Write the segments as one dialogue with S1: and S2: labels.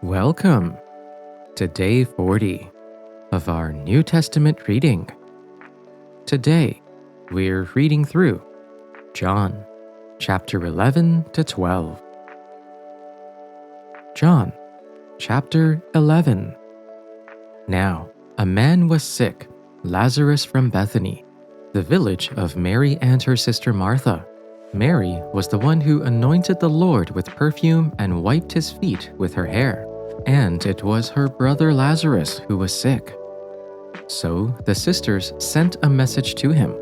S1: Welcome to day 40 of our New Testament reading. Today, we're reading through John chapter 11 to 12. John chapter 11. Now, a man was sick, Lazarus from Bethany, the village of Mary and her sister Martha. Mary was the one who anointed the Lord with perfume and wiped his feet with her hair. And it was her brother Lazarus who was sick. So the sisters sent a message to him,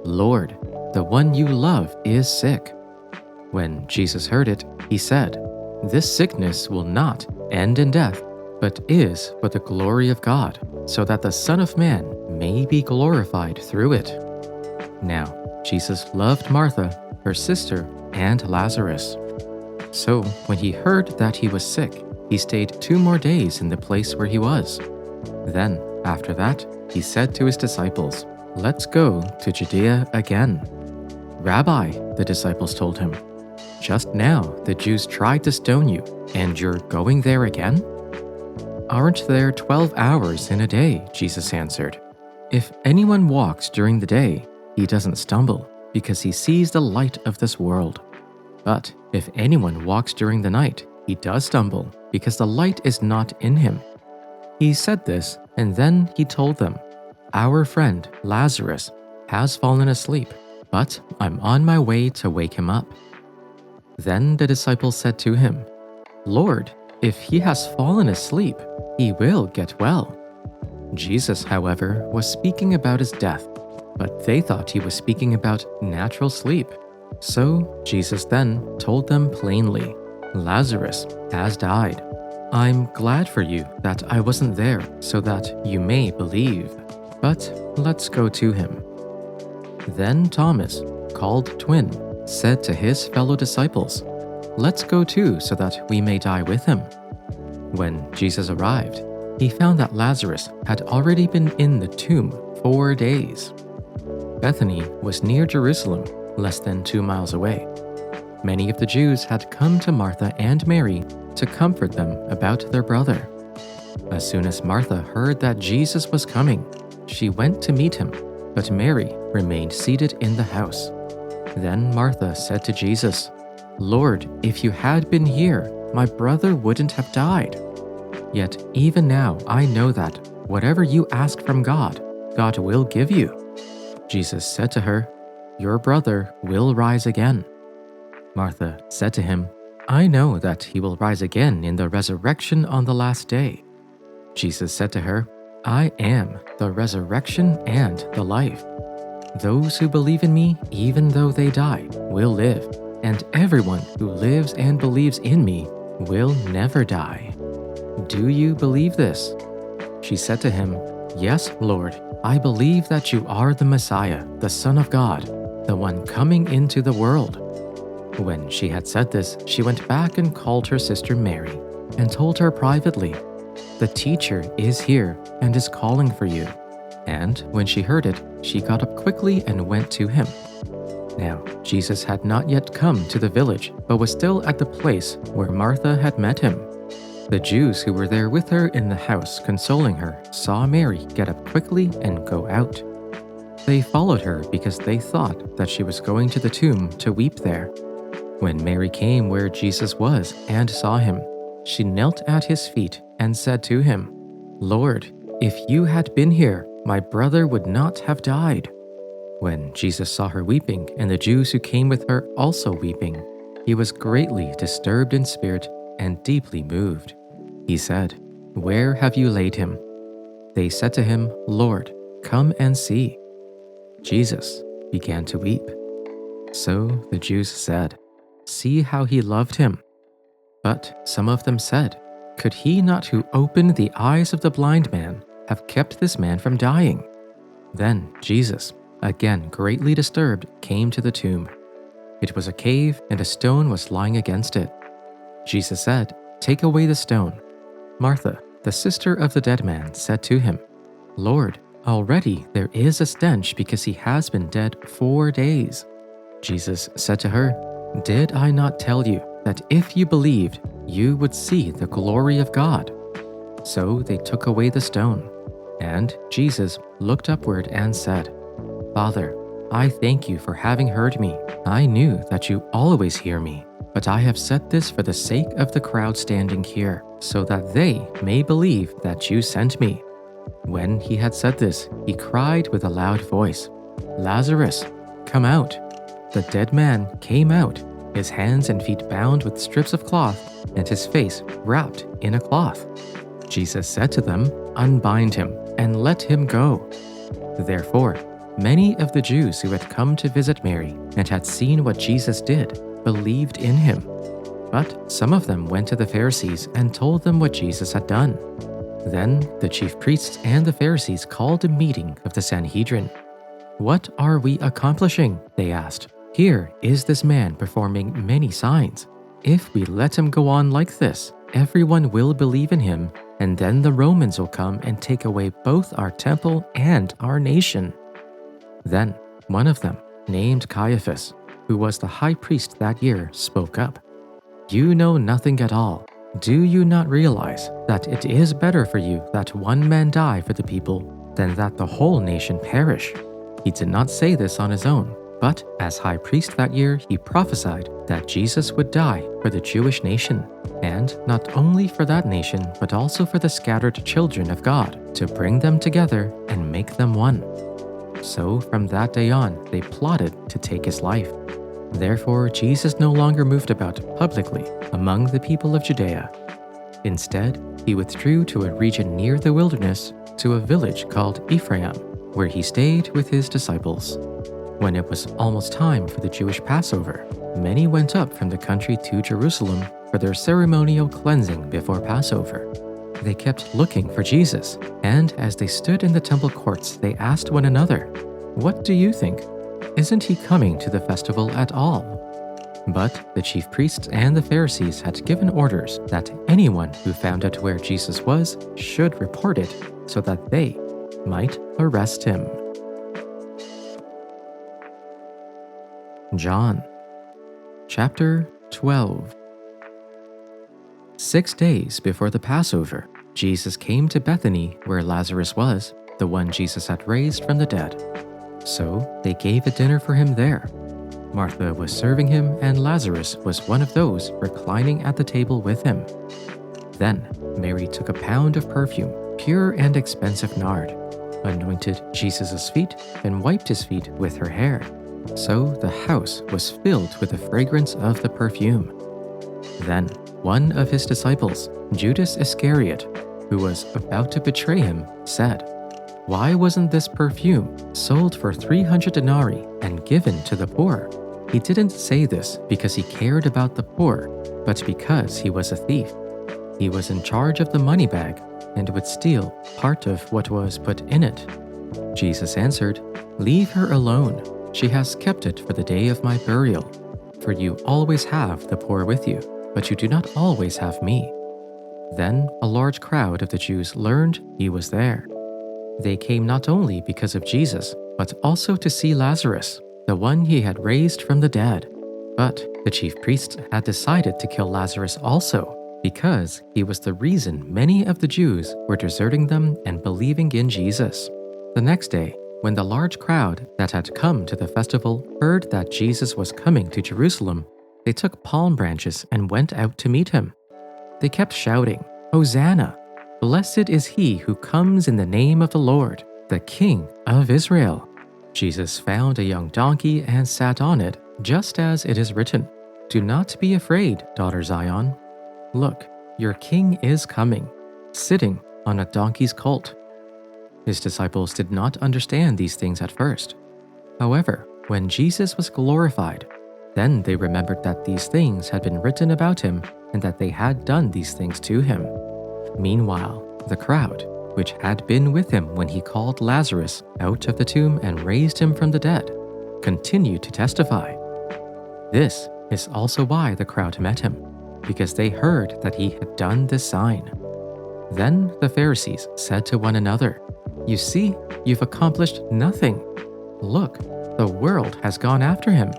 S1: "Lord, the one you love is sick." When Jesus heard it, he said, "This sickness will not end in death, but is for the glory of God, so that the Son of Man may be glorified through it." Now, Jesus loved Martha, her sister, and Lazarus. So when he heard that he was sick, he stayed 2 more days in the place where he was. Then, after that, he said to his disciples, "Let's go to Judea again." "Rabbi," the disciples told him, "just now the Jews tried to stone you, and you're going there again?" "Aren't there 12 hours in a day?" Jesus answered. "If anyone walks during the day, he doesn't stumble, because he sees the light of this world. But if anyone walks during the night, he does stumble, because the light is not in him." He said this, and then he told them, "Our friend Lazarus has fallen asleep, but I'm on my way to wake him up." Then the disciples said to him, "Lord, if he has fallen asleep, he will get well." Jesus, however, was speaking about his death, but they thought he was speaking about natural sleep. So Jesus then told them plainly, "Lazarus has died. I'm glad for you that I wasn't there so that you may believe. But let's go to him." Then Thomas, called Twin, said to his fellow disciples, "Let's go too so that we may die with him." When Jesus arrived, he found that Lazarus had already been in the tomb 4 days. Bethany was near Jerusalem, less than 2 miles away. Many of the Jews had come to Martha and Mary to comfort them about their brother. As soon as Martha heard that Jesus was coming, she went to meet him, but Mary remained seated in the house. Then Martha said to Jesus, "Lord, if you had been here, my brother wouldn't have died. Yet even now I know that whatever you ask from God, God will give you." Jesus said to her, "Your brother will rise again." Martha said to him, "I know that he will rise again in the resurrection on the last day." Jesus said to her, "I am the resurrection and the life. Those who believe in me, even though they die, will live, and everyone who lives and believes in me will never die. Do you believe this?" She said to him, "Yes, Lord, I believe that you are the Messiah, the Son of God, the one coming into the world." When she had said this, she went back and called her sister Mary and told her privately, "The teacher is here and is calling for you." And when she heard it, she got up quickly and went to him. Now, Jesus had not yet come to the village, but was still at the place where Martha had met him. The Jews who were there with her in the house consoling her saw Mary get up quickly and go out. They followed her because they thought that she was going to the tomb to weep there. When Mary came where Jesus was and saw him, she knelt at his feet and said to him, "Lord, if you had been here, my brother would not have died." When Jesus saw her weeping and the Jews who came with her also weeping, he was greatly disturbed in spirit and deeply moved. He said, "Where have you laid him?" They said to him, "Lord, come and see." Jesus began to weep. So the Jews said, "See how he loved him." But some of them said, "Could he not who opened the eyes of the blind man have kept this man from dying?" Then Jesus, again greatly disturbed, came to the tomb. It was a cave, and a stone was lying against it. Jesus said, "Take away the stone." Martha, the sister of the dead man, said to him, "Lord, already there is a stench because he has been dead 4 days." Jesus said to her, "Did I not tell you that if you believed, you would see the glory of God." So they took away the stone. And Jesus looked upward and said, "Father, I thank you for having heard me. I knew that you always hear me, but I have said this for the sake of the crowd standing here, so that they may believe that you sent me." When he had said this, he cried with a loud voice, "Lazarus, come out." The dead man came out, his hands and feet bound with strips of cloth, and his face wrapped in a cloth. Jesus said to them, "Unbind him and let him go." Therefore, many of the Jews who had come to visit Mary and had seen what Jesus did believed in him. But some of them went to the Pharisees and told them what Jesus had done. Then the chief priests and the Pharisees called a meeting of the Sanhedrin. "What are we accomplishing?" they asked. "Here is this man performing many signs. If we let him go on like this, everyone will believe in him, and then the Romans will come and take away both our temple and our nation." Then one of them, named Caiaphas, who was the high priest that year, spoke up. "You know nothing at all. Do you not realize that it is better for you that one man die for the people than that the whole nation perish?" He did not say this on his own, but as high priest that year, he prophesied that Jesus would die for the Jewish nation, and not only for that nation, but also for the scattered children of God, to bring them together and make them one. So from that day on, they plotted to take his life. Therefore, Jesus no longer moved about publicly among the people of Judea. Instead, he withdrew to a region near the wilderness, to a village called Ephraim, where he stayed with his disciples. When it was almost time for the Jewish Passover, many went up from the country to Jerusalem for their ceremonial cleansing before Passover. They kept looking for Jesus, and as they stood in the temple courts, they asked one another, "What do you think? Isn't he coming to the festival at all?" But the chief priests and the Pharisees had given orders that anyone who found out where Jesus was should report it, so that they might arrest him. John chapter 12. 6 days before the Passover, Jesus came to Bethany where Lazarus was, the one Jesus had raised from the dead. So they gave a dinner for him there. Martha was serving him, and Lazarus was one of those reclining at the table with him. Then Mary took a pound of perfume, pure and expensive nard, anointed Jesus' feet, and wiped his feet with her hair. So the house was filled with the fragrance of the perfume. Then one of his disciples, Judas Iscariot, who was about to betray him, said, "Why wasn't this perfume sold for 300 denarii and given to the poor?" He didn't say this because he cared about the poor, but because he was a thief. He was in charge of the money bag and would steal part of what was put in it. Jesus answered, "Leave her alone. She has kept it for the day of my burial. For you always have the poor with you, but you do not always have me." Then a large crowd of the Jews learned he was there. They came not only because of Jesus, but also to see Lazarus, the one he had raised from the dead. But the chief priests had decided to kill Lazarus also, because he was the reason many of the Jews were deserting them and believing in Jesus. The next day, when the large crowd that had come to the festival heard that Jesus was coming to Jerusalem, they took palm branches and went out to meet him. They kept shouting, "Hosanna! Blessed is he who comes in the name of the Lord, the King of Israel." Jesus found a young donkey and sat on it, just as it is written, "Do not be afraid, daughter Zion. Look, your king is coming, sitting on a donkey's colt." His disciples did not understand these things at first. However, when Jesus was glorified, then they remembered that these things had been written about him and that they had done these things to him. Meanwhile, the crowd, which had been with him when he called Lazarus out of the tomb and raised him from the dead, continued to testify. This is also why the crowd met him, because they heard that he had done this sign. Then the Pharisees said to one another, "You see, you've accomplished nothing. Look, the world has gone after him."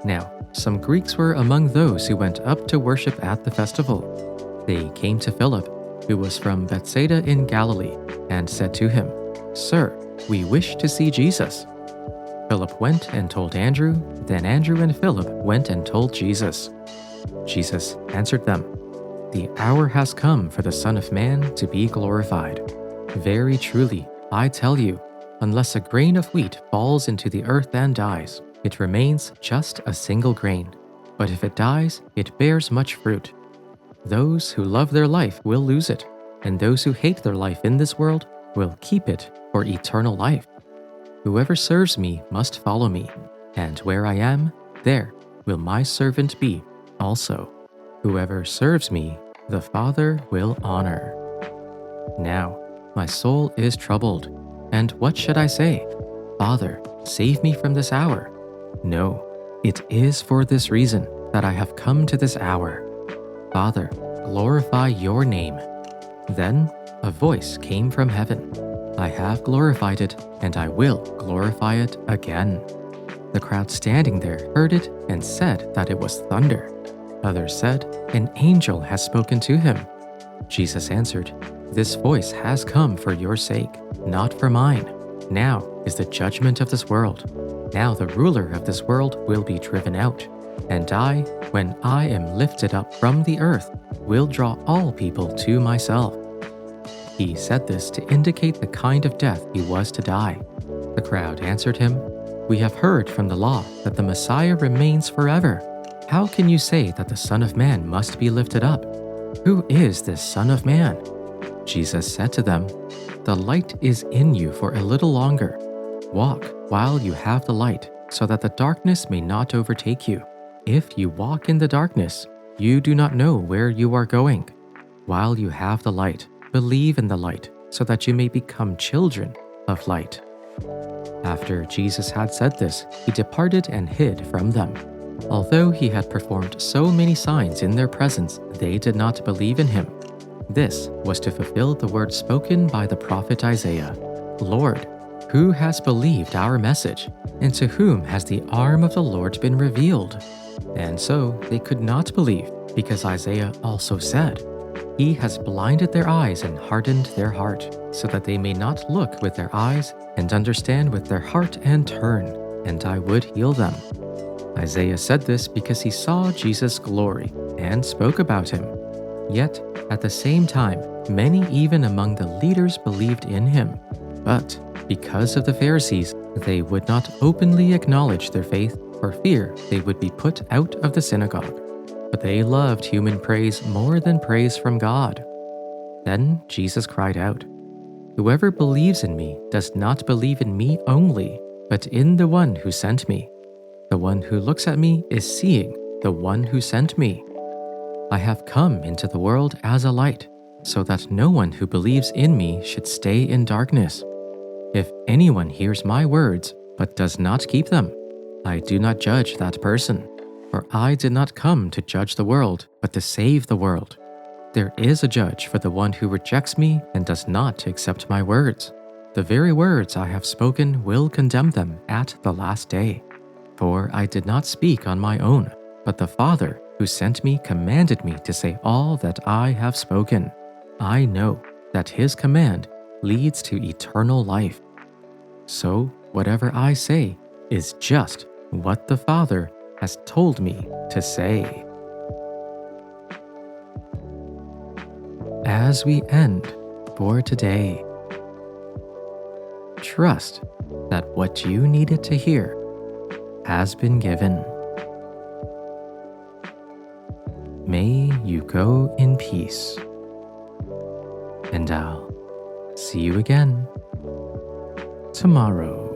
S1: Now, some Greeks were among those who went up to worship at the festival. They came to Philip, who was from Bethsaida in Galilee, and said to him, "Sir, we wish to see Jesus." Philip went and told Andrew, then Andrew and Philip went and told Jesus. Jesus answered them, "The hour has come for the Son of Man to be glorified. Very truly, I tell you, unless a grain of wheat falls into the earth and dies, it remains just a single grain. But if it dies, it bears much fruit. Those who love their life will lose it, and those who hate their life in this world will keep it for eternal life. Whoever serves me must follow me, and where I am, there will my servant be also. Whoever serves me, the Father will honor. Now, my soul is troubled, and what should I say? Father, save me from this hour. No, it is for this reason that I have come to this hour. Father, glorify your name." Then a voice came from heaven. "I have glorified it, and I will glorify it again." The crowd standing there heard it and said that it was thunder. Others said, "An angel has spoken to him." Jesus answered, "This voice has come for your sake, not for mine. Now is the judgment of this world. Now the ruler of this world will be driven out. And I, when I am lifted up from the earth, will draw all people to myself." He said this to indicate the kind of death he was to die. The crowd answered him, "We have heard from the law that the Messiah remains forever. How can you say that the Son of Man must be lifted up? Who is this Son of Man?" Jesus said to them, "The light is in you for a little longer. Walk while you have the light, so that the darkness may not overtake you. If you walk in the darkness, you do not know where you are going. While you have the light, believe in the light, so that you may become children of light." After Jesus had said this, he departed and hid from them. Although he had performed so many signs in their presence, they did not believe in him. This was to fulfill the word spoken by the prophet Isaiah, "Lord, who has believed our message, and to whom has the arm of the Lord been revealed?" And so they could not believe, because Isaiah also said, "He has blinded their eyes and hardened their heart, so that they may not look with their eyes and understand with their heart and turn, and I would heal them." Isaiah said this because he saw Jesus' glory and spoke about him. Yet, at the same time, many even among the leaders believed in him. But because of the Pharisees, they would not openly acknowledge their faith for fear they would be put out of the synagogue. But they loved human praise more than praise from God. Then Jesus cried out, "Whoever believes in me does not believe in me only, but in the one who sent me. The one who looks at me is seeing the one who sent me. I have come into the world as a light, so that no one who believes in me should stay in darkness. If anyone hears my words but does not keep them, I do not judge that person, for I did not come to judge the world, but to save the world. There is a judge for the one who rejects me and does not accept my words. The very words I have spoken will condemn them at the last day. For I did not speak on my own, but the Father who sent me commanded me to say all that I have spoken. I know that his command leads to eternal life. So whatever I say is just what the Father has told me to say." As we end for today, trust that what you needed to hear has been given. May you go in peace, and I'll see you again tomorrow.